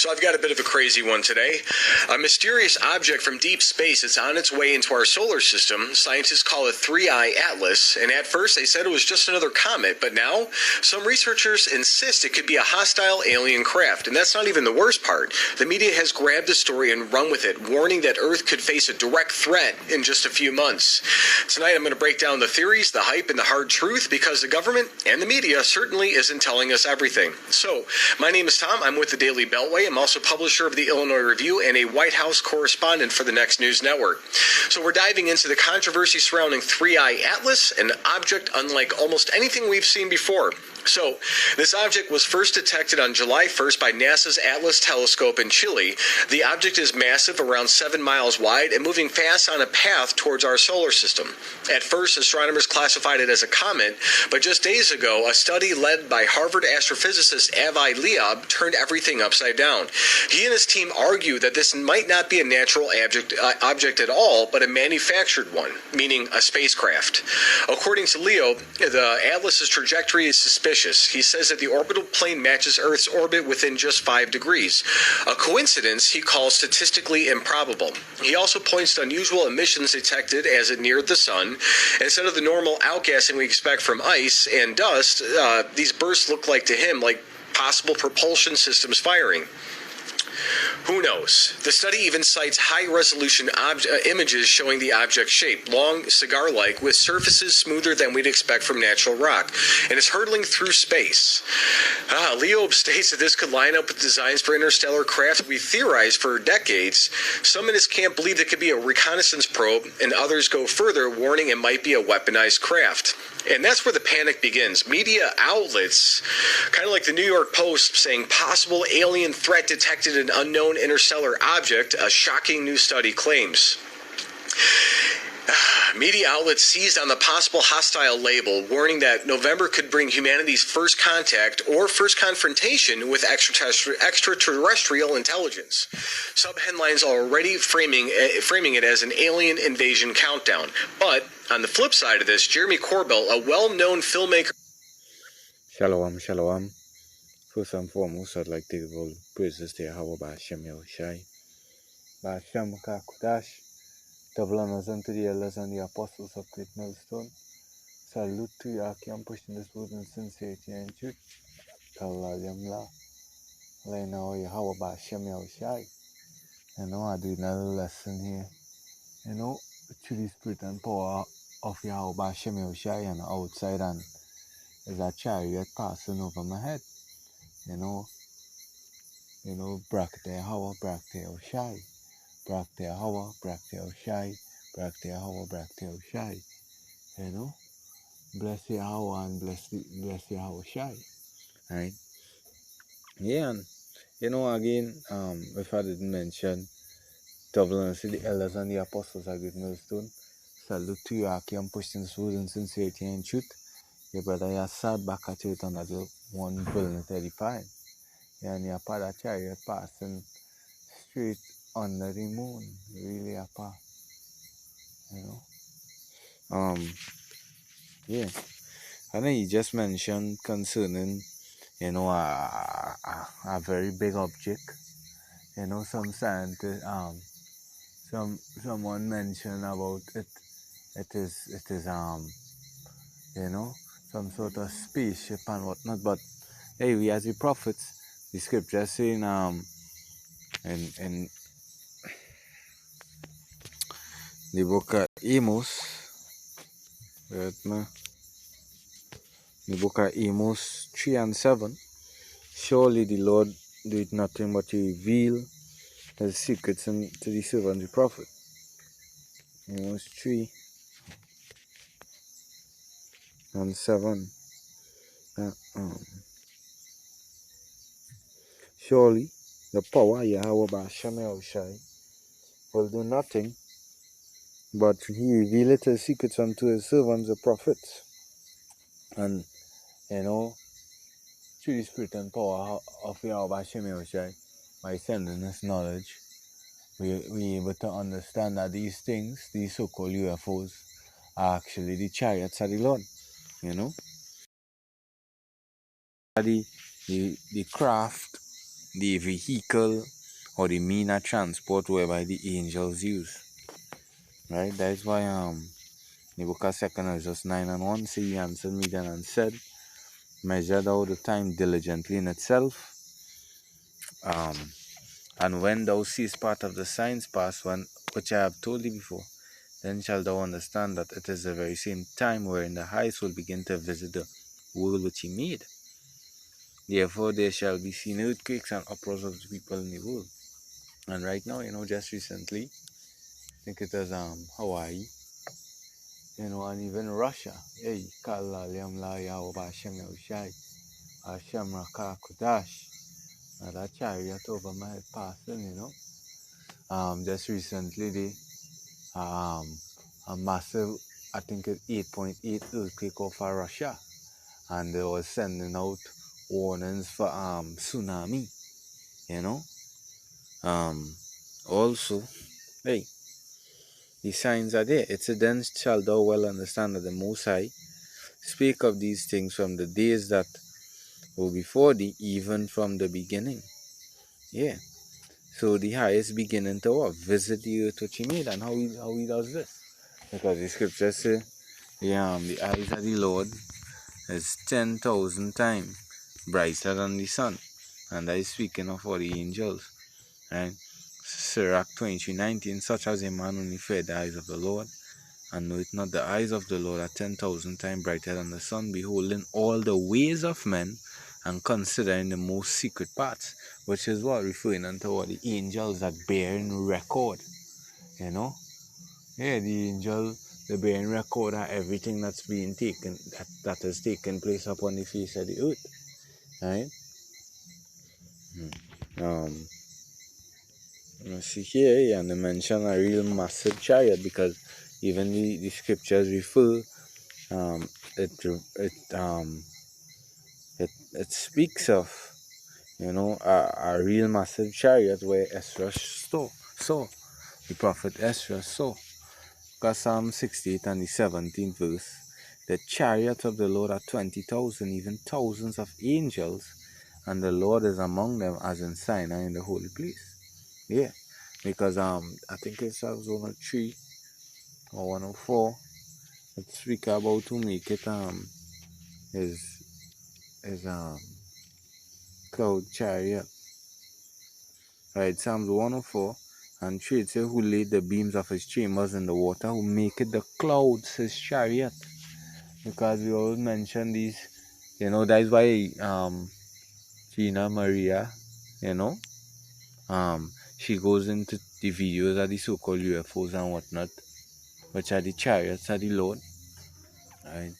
So I've got a bit of a crazy one today. A mysterious object from deep space is on its way into our solar system. Scientists call it 3I Atlas, and at first they said it was just another comet, but now some researchers insist it could be a hostile alien craft, and that's not even the worst part. The media has grabbed the story and run with it, warning that Earth could face a direct threat in just a few months. Tonight I'm going to break down the theories, the hype, and the hard truth, because the government and the media certainly isn't telling us everything. So, my name is Tom. I'm with the Daily Beltway. I'm also publisher of the Illinois Review and a White House correspondent for the Next News Network. So we're diving into the controversy surrounding 3I Atlas, an object unlike almost anything we've seen before. So, this object was first detected on July 1st by NASA's Atlas telescope in Chile. The object is massive, around 7 miles wide, and moving fast on a path towards our solar system. At first, astronomers classified it as a comet, but just days ago, a study led by Harvard astrophysicist Avi Loeb turned everything upside down. He and his team argue that this might not be a natural object at all, but a manufactured one, meaning a spacecraft. According to Leo, the Atlas's trajectory is suspicious. He says that the orbital plane matches Earth's orbit within just 5 degrees. A coincidence he calls statistically improbable. He also points to unusual emissions detected as it neared the sun. Instead of the normal outgassing we expect from ice and dust, these bursts look like to him like possible propulsion systems firing. Who knows? The study even cites high-resolution images showing the object's shape, long, cigar-like, with surfaces smoother than we'd expect from natural rock, and it's hurtling through space. Leo states that this could line up with designs for interstellar craft we theorized for decades. Some in his camp believe it could be a reconnaissance probe, and others go further, warning it might be a weaponized craft. And that's where the panic begins. Media outlets, kind of like the New York Post, saying possible alien threat detected in unknown interstellar object, a shocking new study claims. Media outlets seized on the possible hostile label, warning that November could bring humanity's first contact or first confrontation with extraterrestrial intelligence. Sub-headlines are already framing it as an alien invasion countdown. But on the flip side of this, Jeremy Corbell, a well-known filmmaker... Shalom, shalom. First and foremost, I'd like to give all praises to Yahweh Ba'Shem Yahushai, Ba'Shem Kakudash, Tablanas unto the elders and the apostles of Great Millstone. Salute to you, I'm pushing this word in sincerity and truth. Kalla Yamla, Lena Yahweh Ba'Shem Yahushai. I do another lesson here. Through the spirit and power of Yahweh Ba'Shem Yahushai and outside, and there's a chariot passing over my head. Brakte Yahweh, Brakte Yahushai. Brakte Yahweh, Brakte Yahushai. Brakte Yahweh, Brakte Yahushai. Bless Yahweh and bless Yahushai. Right? Yeah, and again, if I didn't mention, Dublin, the elders and the apostles are Great Millstone. Salute to you, Aki. I'm pushing this word in sincerity and truth. Your brother, you sat back at it under the 1 billion 35. And your father chariot passing straight under the moon. Really apart. Yeah. And then he just mentioned concerning, a very big object. Some scientists, someone mentioned about it. It is some sort of spaceship and whatnot. But hey, we as the prophets, the scripture saying in the book of Amos, the book of Amos 3 and 7, surely the Lord doeth nothing but to reveal his secrets to the servant, the prophet. Amos 3 and 7. Surely the power Yahweh Ba'Shem Yahushai will do nothing but he revealeth his secrets unto his servants, the prophets. And, through the spirit and power of Yahweh Ba'Shem Yahushai, by sending us knowledge, we able to understand that these things, these so-called UFOs, are actually the chariots of the Lord. The craft the vehicle or the mean of transport whereby the angels use. Right? That is why the book of 2 Ezra 9:1 say he answered me then and said, measure thou the time diligently in itself, and when thou seest part of the signs pass, which I have told thee before, then shalt thou understand that it is the very same time wherein the highest will begin to visit the world which he made. Therefore there shall be seen earthquakes and uproars of the people in the world. And right now, just recently, I think it was Hawaii, and even Russia. Hey, Kala Liamla Yaoba Hashem Yahushai, Hashem Raka Kudash. Now that chariot over my head passing. Just recently a massive, I think it's 8.8 earthquake over Russia, and they were sending out warnings for tsunami. Also, hey, the signs are there. It's a then shalt thou well understand that the Most High spake of these things from the days that were before thee, even from the beginning. Yeah. So the highest beginning to what? Visit the earth which he made. And how he does this? Because the scriptures say, the eyes of the Lord is 10,000 times brighter than the sun. And that is speaking of all the angels. Right? Sirach 23:19, such as a man only fear the eyes of the Lord, and know it not, the eyes of the Lord are 10,000 times brighter than the sun, beholding all the ways of men, and considering the most secret parts, which is what referring unto what the angels that bearing record, Yeah, the angel, they bearing record of everything that's being taken, that has taken place upon the face of the earth, right? You see here, and they mention a real massive chariot, because even the scriptures refer, it it speaks of, a real massive chariot where Ezra saw, the prophet Ezra saw. Because Psalm 68 and the 17th verse, the chariots of the Lord are 20,000, even thousands of angels, and the Lord is among them as in Sinai in the holy place. Yeah, because I think it's Psalms 103 or 104. It speaks about to make it his cloud chariot. Right, Psalms 104 and 3, it says, who laid the beams of his chambers in the water, who maketh the clouds his chariot. Because we always mention these, that is why Gina Maria, she goes into the videos of the so-called UFOs and whatnot, which are the chariots of the Lord, right?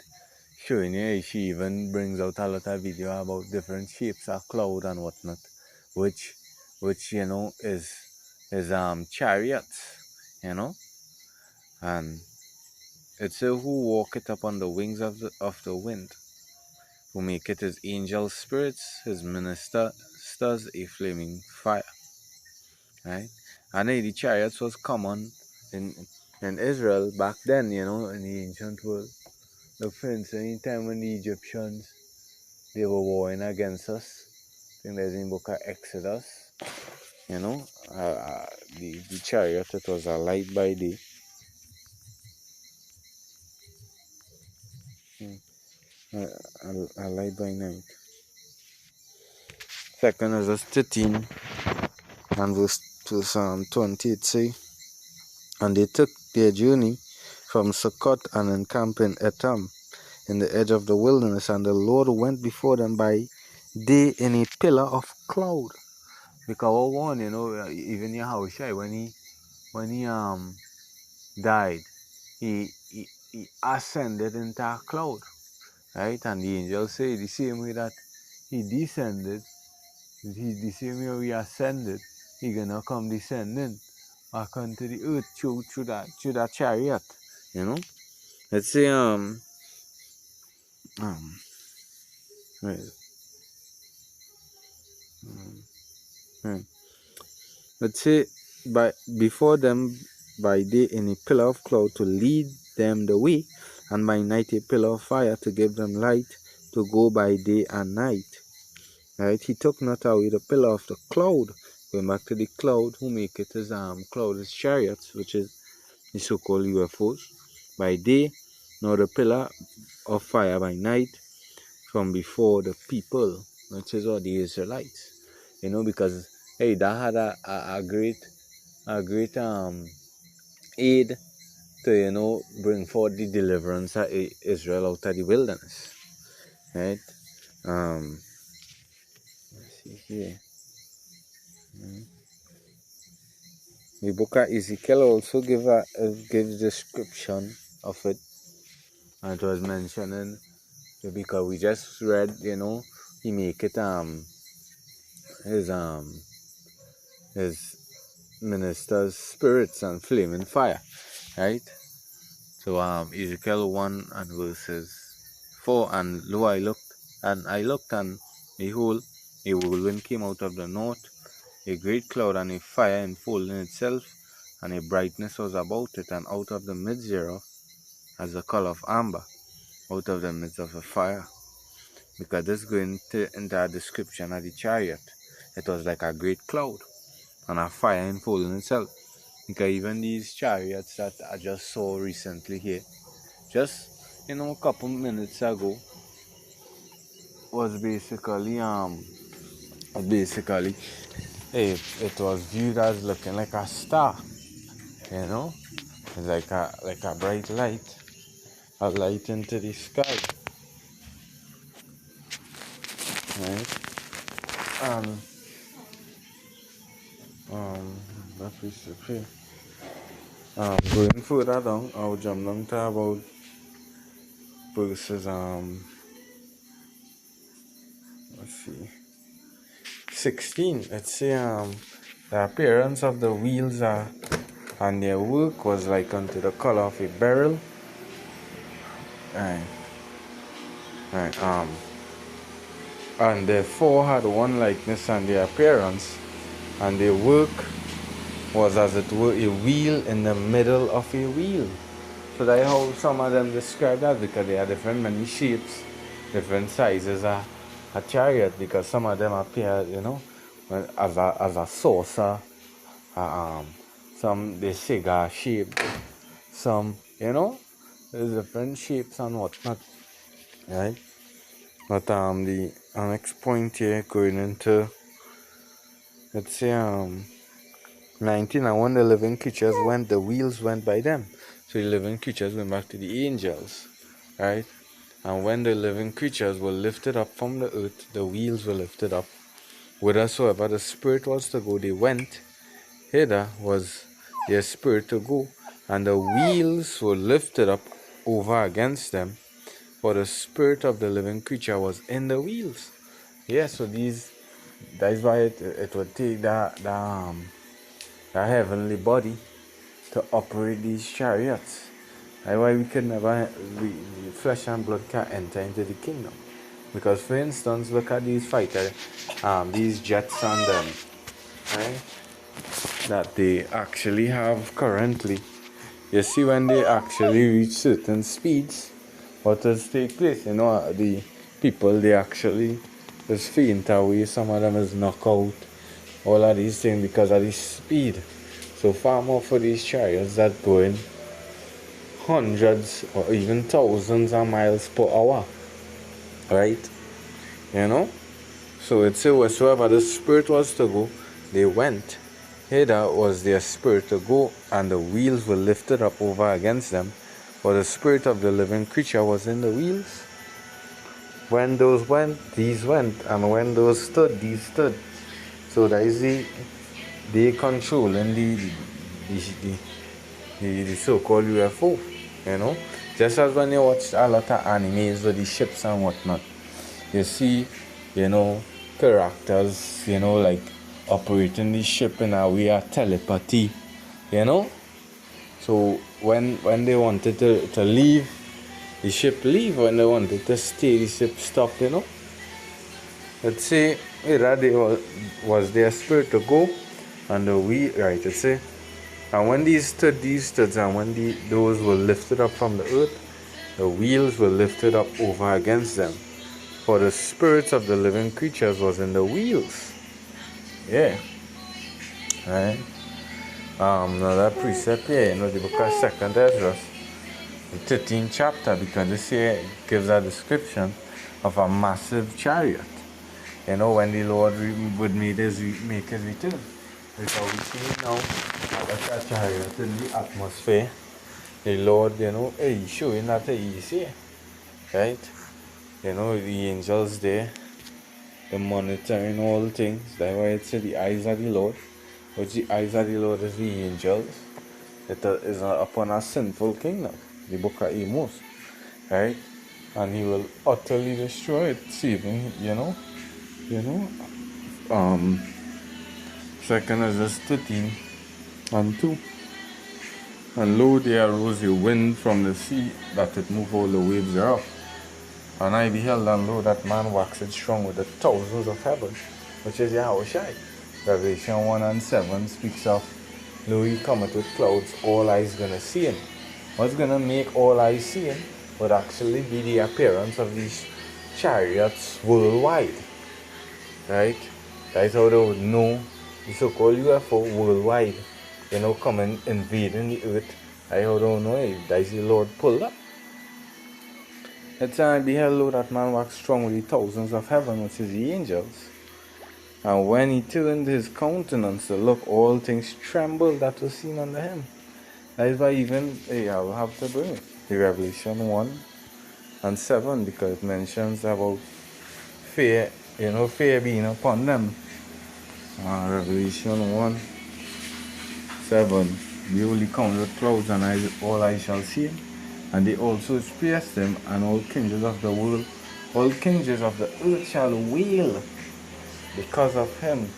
Showing you, she even brings out a lot of video about different shapes of cloud and whatnot, which is chariots, and it says, who walketh upon the wings of the wind, who maketh his angel spirits, his ministers a flaming fire. Right? And the chariots was common in Israel back then, in the ancient world. Look, for instance, anytime when the Egyptians, they were warring against us, I think there's in the book of Exodus, the chariot, it was a light by day, a light by night. 2 Ezra 13 and verse 20, it say, and they took their journey from Succoth and encamped in Etam, in the edge of the wilderness, and the Lord went before them by day in a pillar of cloud. Because one, even Yahushua, when he died, he ascended into a cloud, right? And the angel say the same way that he descended, the same way he ascended, he gonna come descending back onto the earth through that chariot, Let's say where is it? Let's say before them by day in a pillar of cloud to lead them the way, and by night a pillar of fire to give them light to go by day and night. Right? He took not away the pillar of the cloud. Going back to the cloud, who make it his cloud is chariots, which is the so-called UFOs. By day, nor the pillar of fire by night from before the people, which is all the Israelites. Because hey, that had a great aid to bring forth the deliverance of Israel out of the wilderness. Right? Let's see here. The book of Ezekiel also gives description of it. And it was mentioning because we just read, he make it his ministers spirits and flaming fire, right? So Ezekiel 1 and verses 4, and lo, I looked and behold, a whirlwind came out of the north, a great cloud and a fire enfolding itself, and a brightness was about it, and out of the midst thereof, as the color of amber, out of the midst of the fire. Because this going into a description of the chariot. It was like a great cloud and a fire enfolding itself. Because even these chariots that I just saw recently here, just a couple minutes ago, was basically it was viewed as looking like a star, it's like a bright light, a light into the sky, right? And that is okay. Going further down, I'll jump down to about verses let's see 16. Let's say the appearance of the wheels and their work was like unto the color of a beryl. Right. And the four had one likeness and their appearance, and their work was as it were a wheel in the middle of a wheel. So that's how some of them describe that, because they are different, many shapes, different sizes of a chariot, because some of them appear, as a saucer, some they cigar shape, some, there's different shapes and whatnot, right? But the next point here going into, let's say 19, and when the living creatures went, the wheels went by them. So the living creatures went back to the angels, right? And when the living creatures were lifted up from the earth, the wheels were lifted up. Whithersoever the spirit was to go, they went. Hither was their spirit to go, and the wheels were lifted up over against them, for the spirit of the living creature was in the wheels. Yeah, so that's why it would take that heavenly body to operate these chariots. That's why we could never, flesh and blood can't enter into the kingdom. Because, for instance, look at these fighters, these jets and them, right? That they actually have currently. You see, when they actually reach certain speeds, what does take place? The people, they actually just faint away. Some of them is knocked out. All of these things because of the speed. So far more for these chariots that go in hundreds or even thousands of miles per hour. Right? So it says wheresoever the spirit was to go, they went. Hither was their spirit to go, and the wheels were lifted up over against them, for the spirit of the living creature was in the wheels. When those went, these went, and when those stood, these stood. So that is they controlling the so-called UFO, Just as when you watch a lot of animes with the ships and whatnot, you see, characters, like operating the ship in a way of telepathy, So when they wanted to leave, the ship leave. When they wanted to stay, the ship stop, Let's say either they was their spirit to go, and let's say, and when these stood, and when those were lifted up from the earth, the wheels were lifted up over against them, For the spirits of the living creatures was in the wheels. Yeah. Right? Another precept here, the book of 2nd Ezra, the 13th chapter, because this here gives a description of a massive chariot. When the Lord would make his return. Because we see now a chariot in the atmosphere. The Lord, he's showing that he's here. Right? The angels there, the monitoring all things. That's why it's the eyes of the Lord. Which the eyes of the Lord is the angels. It is upon a sinful kingdom. The book of Amos. Right? And he will utterly destroy it, saving, Second Ezra 13 and 2. And lo, there arose a wind from the sea, that it moved all the waves thereof. And I beheld, and lo, that man waxed strong with the thousands of heaven, which is Yahushai. Revelation 1 and 7 speaks of, lo, he cometh with clouds, all eyes gonna see him. What's gonna make all eyes see him would actually be the appearance of these chariots worldwide. Right? That's how they would know the so-called UFO worldwide, coming invading the earth. I don't know if that's the Lord pulled up. At time beheld, lo, that man waxed strong with the thousands of heaven, which is the angels. And when he turned his countenance to look, all things trembled that was seen under him. That is why even, I will have to bring it. The Revelation 1 and 7, because it mentions about fear, fear being upon them. Revelation 1, 7. Behold, he comes with clouds, and all eyes shall see him. And they also pierced him, and all kindreds of the world, all kindreds of the earth shall wail because of him.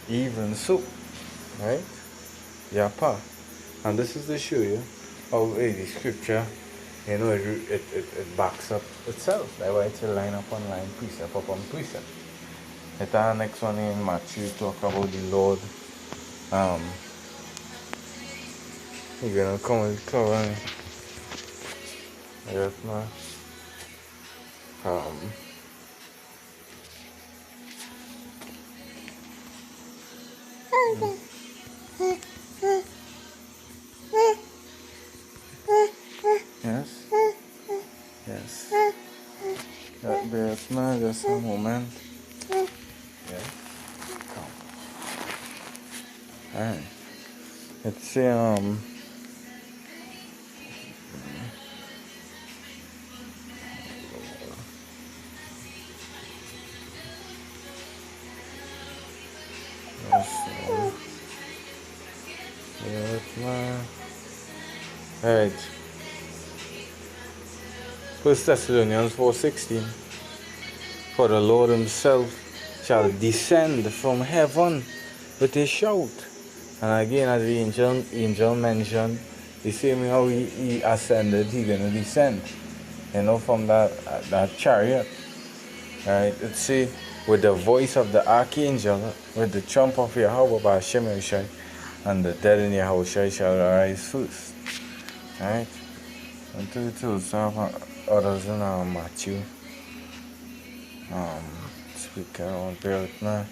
Even so. Right? Yapa. And this is to show you how the scripture, it backs up itself. That's why it's a line upon line, precept upon precept. The next one in Matthew talk about the Lord. You're gonna come with the cloud, yes, man. Yes. Yes. Yes, man. Just a moment. Yes. Come. Alright. It's Alright. 1 Thessalonians 4:16. For the Lord himself shall descend from heaven with a shout. And again, as the angel mentioned, the same way how he ascended, he's gonna descend. From that chariot. Right? It say, with the voice of the archangel, with the trump of Yahweh by Hashem Yahushai, and the dead in Yahushai shall arise first. Right? Until it tells others in Matthew. Speak on bear with me.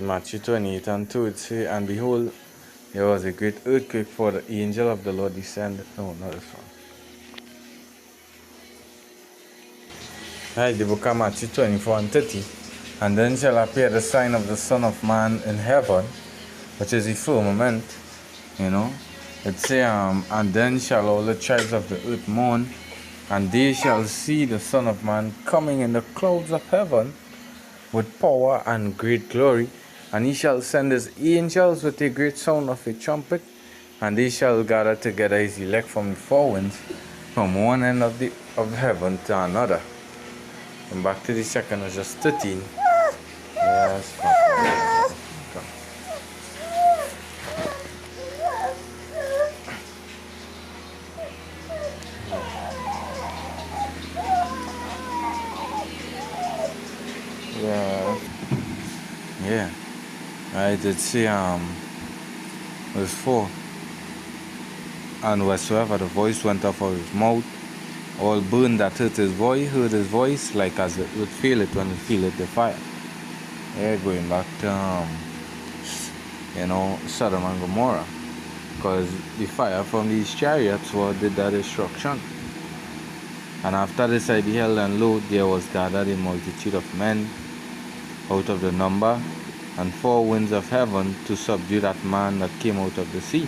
Matthew 28 and 2 it say, and behold, there was a great earthquake, for the angel of the Lord descended. No, not this one. Right, the book of Matthew 24 and 30. And then shall appear the sign of the Son of Man in heaven, which is the firmament. It say, and then shall all the tribes of the earth mourn, and they shall see the Son of Man coming in the clouds of heaven with power and great glory. And he shall send his angels with a great sound of a trumpet, and they shall gather together his elect from the four winds, from one end of heaven to another. And back to the second is just 13. Yes, come. Yeah. I did see verse 4. And whatsoever the voice went up of his mouth, all burn that heard his voice, like as it would feel it when it feeleth the fire. Yeah, going back to Sodom and Gomorrah, because the fire from these chariots did that destruction. And after this I beheld, and lo, there was gathered a multitude of men out of the number, and 4 winds of heaven to subdue that man that came out of the sea.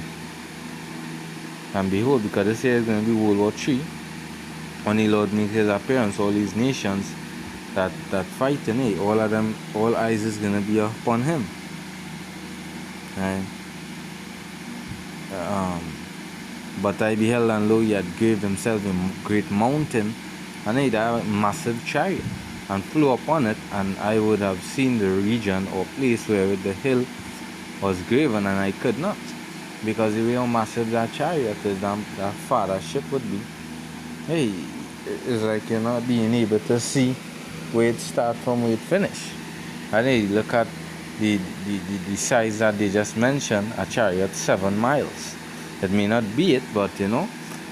And behold, because this year is going to be World War III, when the Lord makes his appearance, all these nations that fighting, all of them, all eyes is going to be upon him. Right? But I beheld, and lo, he had graved himself a great mountain, and he had a massive chariot, and flew upon it, and I would have seen the region or place where the hill was graven, and I could not, because the way how massive that chariot is, that father ship would be. Hey, it's like you're not being able to see where it start from where it finish. And hey, look at the size that they just mentioned, a chariot 7 miles. It may not be it, but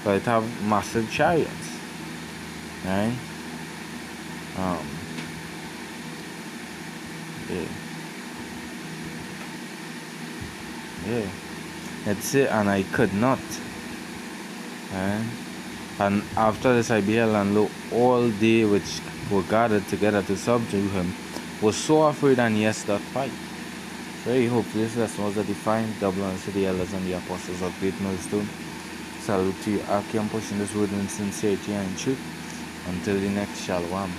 but it have massive chariots, right? Yeah. That's it, and I could not. Right? And after this I beheld, and lo, all they which were gathered together to subdue him was so afraid, and yes, that fight. So I hope this lesson was edifying. Double honor to the elders and the apostles of Great Millstone. Salute to you. I am pushing this word in sincerity and truth. Until the next Shalom.